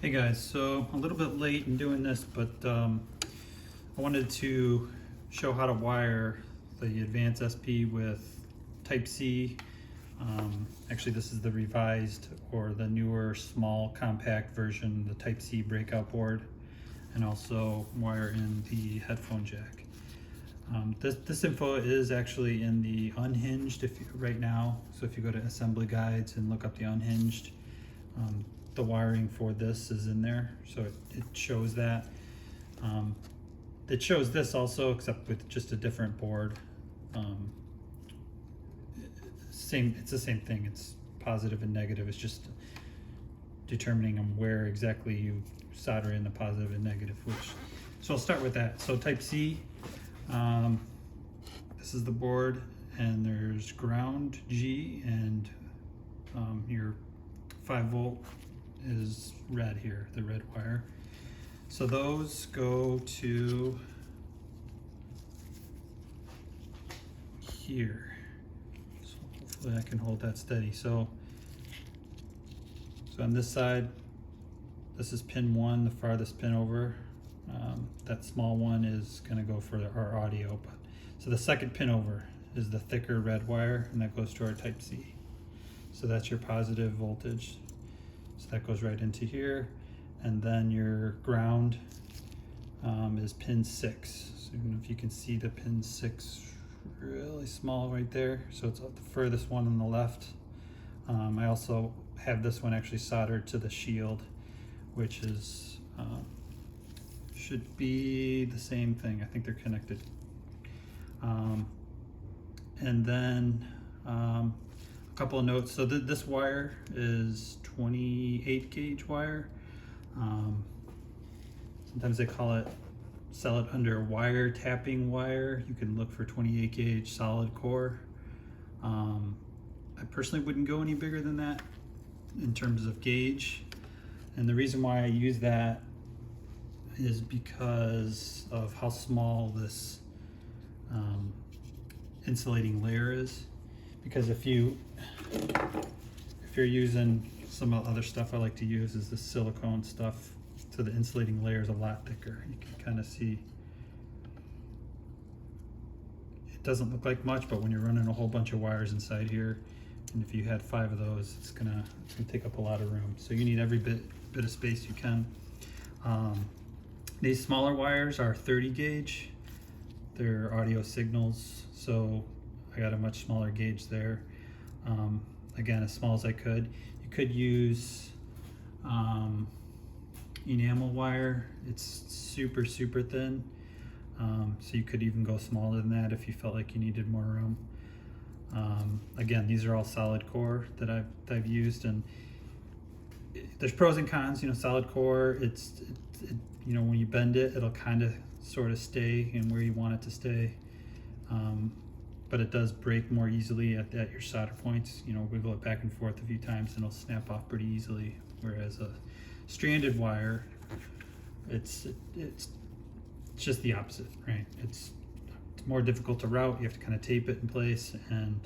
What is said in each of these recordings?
Hey guys, so a little bit late in doing this, but I wanted to show how to wire the Advanced SP with Type-C. Actually, this is the revised or the newer small compact version, the Type-C breakout board, and also wire in the headphone jack. This info is actually in the unhinged right now. So if you go to assembly guides and look up the unhinged, the wiring for this is in there, so it shows that. It shows this also, except with just a different board. It's the same thing. It's positive and negative. It's just determining where exactly you solder in the positive and negative. So I'll start with that. So Type-C. This is the board, and there's ground G, and your 5-volt is red here, the red wire. So those go to here. So hopefully I can hold that steady. So on this side, this is pin 1, the farthest pin over. That small one is going to go for our audio. So the second pin over is the thicker red wire, and that goes to our Type-C. So that's your positive voltage. So that goes right into here. And then your ground is pin 6. So even if you can see the pin 6 really small right there. So it's the furthest one on the left. I also have this one actually soldered to the shield, which is should be the same thing. I think they're connected. And then a couple of notes. So this wire is 28 gauge wire. Sometimes they sell it under wire tapping wire. You can look for 28 gauge solid core. I personally wouldn't go any bigger than that in terms of gauge. And the reason why I use that is because of how small this insulating layer is. Because if you're using some other stuff I like to use is the silicone stuff, so the insulating layer is a lot thicker. You can kind of see it doesn't look like much, but when you're running a whole bunch of wires inside here, and if you had 5 of those, it's gonna take up a lot of room. So you need every bit of space you can. These smaller wires are 30 gauge. They're audio signals, so I got a much smaller gauge there. Again, as small as I could. You could use enamel wire. It's super thin, so you could even go smaller than that if you felt like you needed more room. Again, these are all solid core that I've used, and there's pros and cons. You know, solid core, you know, when you bend it, it'll kind of sort of stay in where you want it to stay. But it does break more easily at your solder points. You know, wiggle it back and forth a few times and it'll snap off pretty easily. Whereas a stranded wire, it's just the opposite, right? It's more difficult to route. You have to kind of tape it in place, and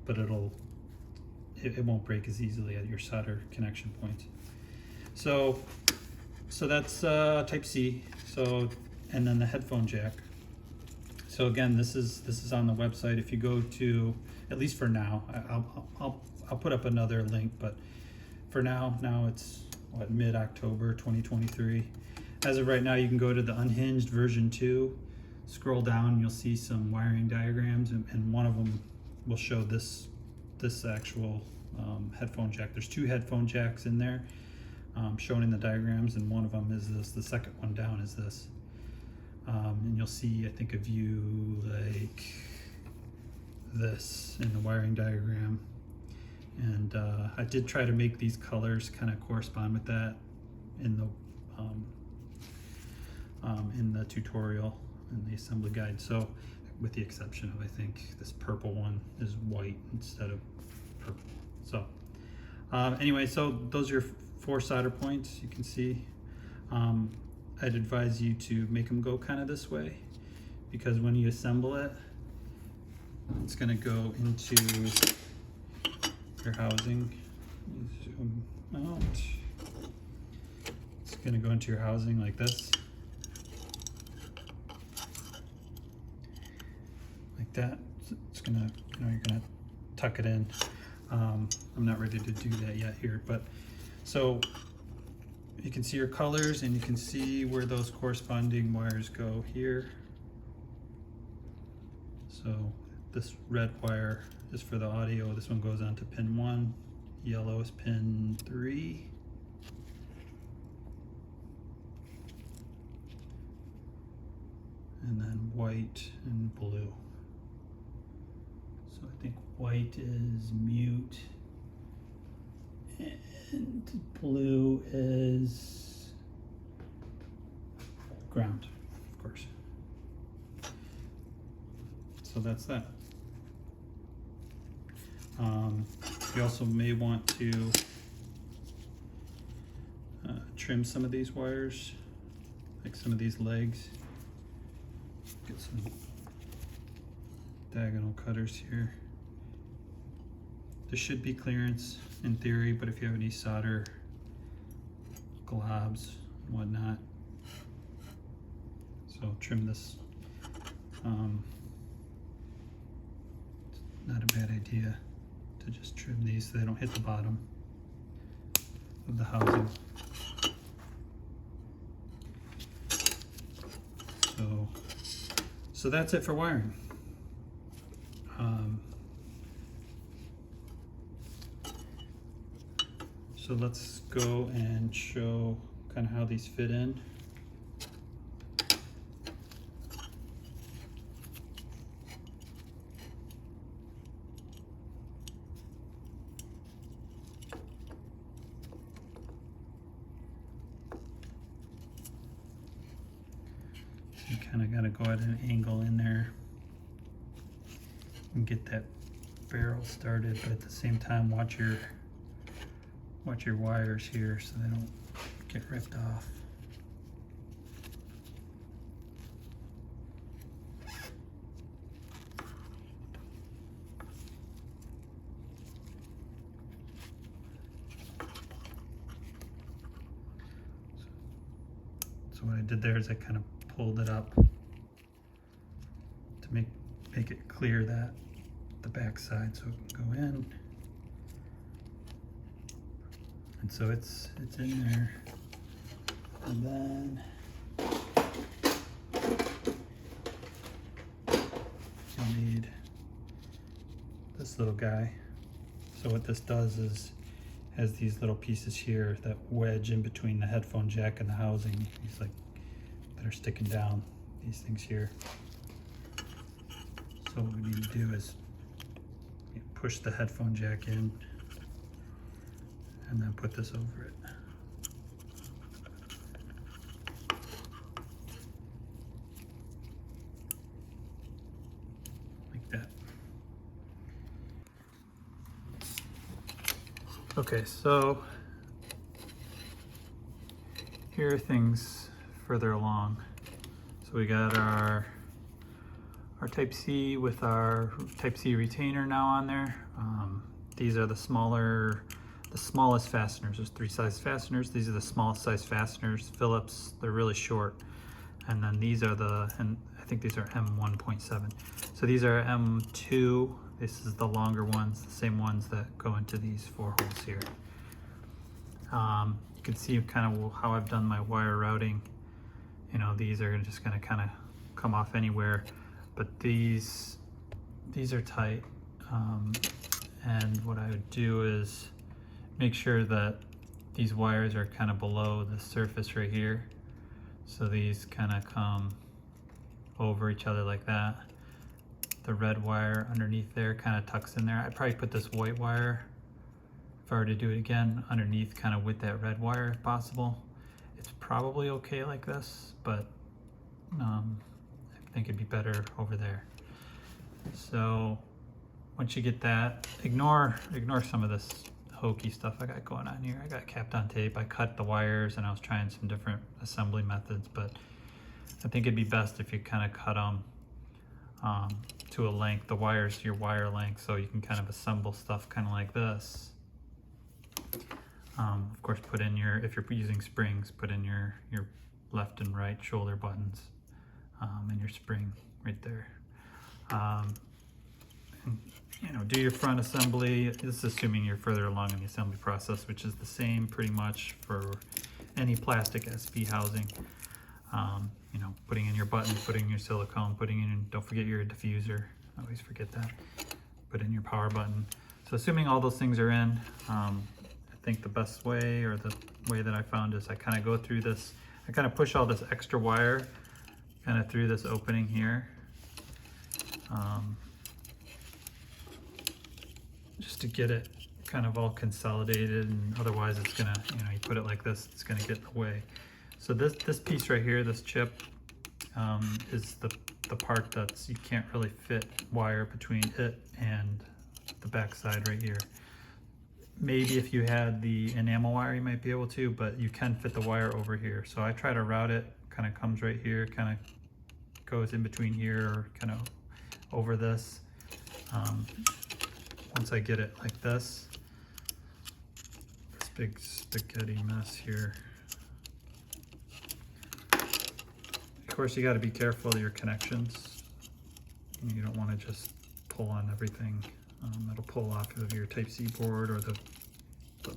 but it won't break as easily at your solder connection points. So that's Type-C. So, and then the headphone jack. So again, this is on the website. If you go to, at least for now, I'll put up another link, but for now it's what, mid-October 2023. As of right now, you can go to the unhinged version 2, scroll down, and you'll see some wiring diagrams, and one of them will show this actual headphone jack. There's 2 headphone jacks in there shown in the diagrams, and one of them is this. The second one down is this. And you'll see, I think, a view like this in the wiring diagram. And I did try to make these colors kind of correspond with that in the tutorial and the assembly guide. So, with the exception of, I think, this purple one is white instead of purple. So, anyway, so those are your 4 solder points. You can see. I'd advise you to make them go kind of this way, because when you assemble it, it's going to go into your housing. Zoom out. gonna go into your housing like this. Like that. It's gonna, you're gonna tuck it in. I'm not ready to do that yet here, but so you can see your colors and you can see where those corresponding wires go here. So this red wire is for the audio. This one goes on to pin 1. Yellow is pin 3. And then white and blue. So I think white is mute and blue is ground, of course. So that's that. You also may want to trim some of these wires, like some of these legs. Get some diagonal cutters here. There should be clearance in theory, but if you have any solder globs and whatnot, so trim this. Not a bad idea to just trim these so they don't hit the bottom of the housing. So that's it for wiring. So let's go and show kind of how these fit in. You kind of got to go at an angle in there and get that barrel started, but at the same time watch your wires here so they don't get ripped off. So what I did there is I kind of pulled it up to make it clear that the back side so it can go in. And so it's in there. And then you'll need this little guy. So what this does is has these little pieces here that wedge in between the headphone jack and the housing. These like that are sticking down, these things here. So what we need to do is push the headphone jack in and then put this over it. Like that. Okay, so here are things further along. So we got our Type-C with our Type-C retainer now on there. These are the smallest fasteners. There's 3 size fasteners. These are the smallest size fasteners. Phillips, they're really short. And then these are and I think these are M1.7. So these are M2. This is the longer ones, the same ones that go into these 4 holes here. You can see kind of how I've done my wire routing. You know, these are just gonna kind of come off anywhere, but these are tight. And what I would do is make sure that these wires are kind of below the surface right here. So these kind of come over each other like that. The red wire underneath there kind of tucks in there. I'd probably put this white wire, if I were to do it again, underneath kind of with that red wire if possible. It's probably okay like this, but I think it'd be better over there. So once you get that, ignore some of this hokey stuff I got going on here. I got capped on tape. I cut the wires and I was trying some different assembly methods, but I think it'd be best if you kind of cut them to a length, the wires to your wire length, so you can kind of assemble stuff kind of like this. Of course, put in your, if you're using springs, put in your left and right shoulder buttons, and your spring right there. And, you know, do your front assembly. This is assuming you're further along in the assembly process, which is the same pretty much for any plastic SV housing. You know, putting in your buttons, putting in your silicone, putting in, don't forget your diffuser. I always forget that. Put in your power button. So assuming all those things are in, I think the best way, or the way that I found, is I kind of go through this, I kind of push all this extra wire kind of through this opening here. Just to get it kind of all consolidated, and otherwise it's gonna, you know, you put it like this, it's gonna get in the way. So this piece right here, this chip, is the part that's, you can't really fit wire between it and the back side right here. Maybe if you had the enamel wire you might be able to, but you can fit the wire over here. So I try to route it, kind of comes right here, kind of goes in between here, or kind of over this. Once I get it like this big spaghetti mess here. Of course, you got to be careful of your connections. You don't want to just pull on everything. It'll pull off of your Type-C board, or the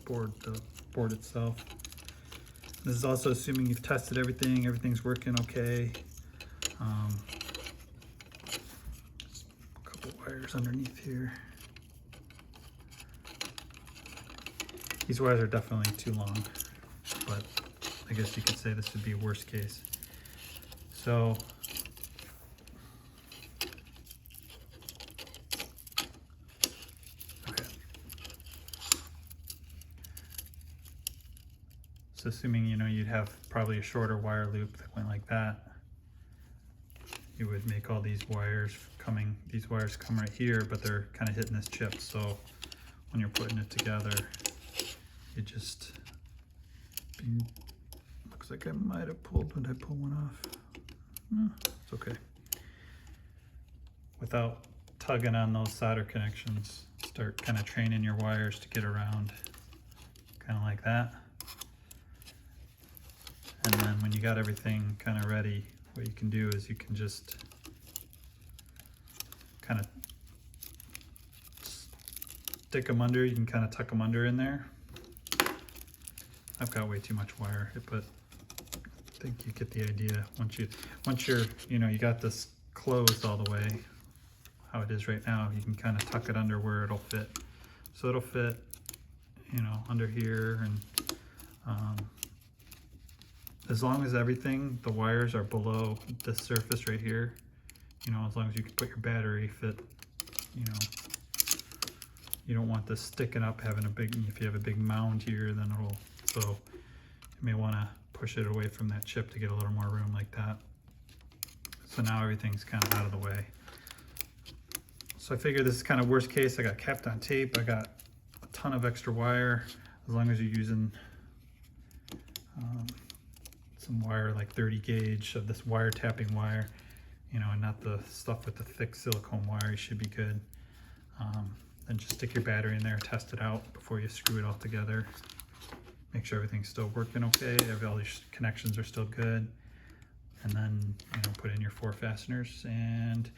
board itself. This is also assuming you've tested everything, everything's working okay. A couple wires underneath here. These wires are definitely too long, but I guess you could say this would be worst case. So okay. So assuming, you know, you'd have probably a shorter wire loop that went like that, you would make all these wires coming, these wires come right here, but they're kind of hitting this chip. So when you're putting it together, it just looks like I might have pulled, did I pull one off? No, it's okay. Without tugging on those solder connections, start kind of training your wires to get around, kind of like that. And then when you got everything kind of ready, what you can do is you can just kind of stick them under. You can kind of tuck them under in there. I've got way too much wire, but I think you get the idea. Once you're, you know, you got this closed all the way, how it is right now, you can kind of tuck it under where it'll fit. So it'll fit, you know, under here, and as long as everything, the wires are below this surface right here, you know, as long as you can put your battery fit, you know, you don't want this sticking up, having a big, if you have a big mound here, then it'll, so you may want to push it away from that chip to get a little more room like that. So now everything's kind of out of the way. So I figure this is kind of worst case. I got capped on tape. I got a ton of extra wire. As long as you're using some wire like 30 gauge of this wire tapping wire, you know, and not the stuff with the thick silicone wire, you should be good. Then just stick your battery in there, test it out before you screw it all together. Make sure everything's still working okay, all your connections are still good. And then, you know, put in your 4 fasteners. And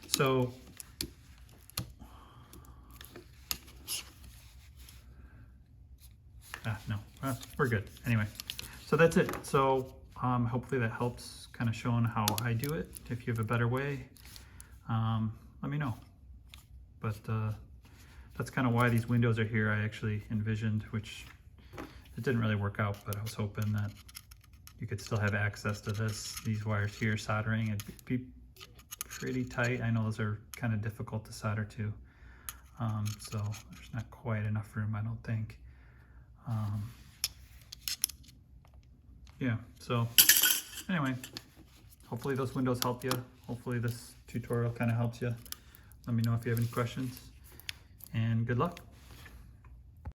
so, we're good. Anyway, so that's it. So hopefully that helps, kind of showing how I do it. If you have a better way, let me know. But that's kind of why these windows are here. I actually envisioned, which it didn't really work out, but I was hoping that you could still have access to these wires here, soldering. It'd be pretty tight. I know those are kind of difficult to solder to. So there's not quite enough room, I don't think. Yeah, so anyway, hopefully those windows help you. Hopefully this tutorial kind of helps you. Let me know if you have any questions, and good luck.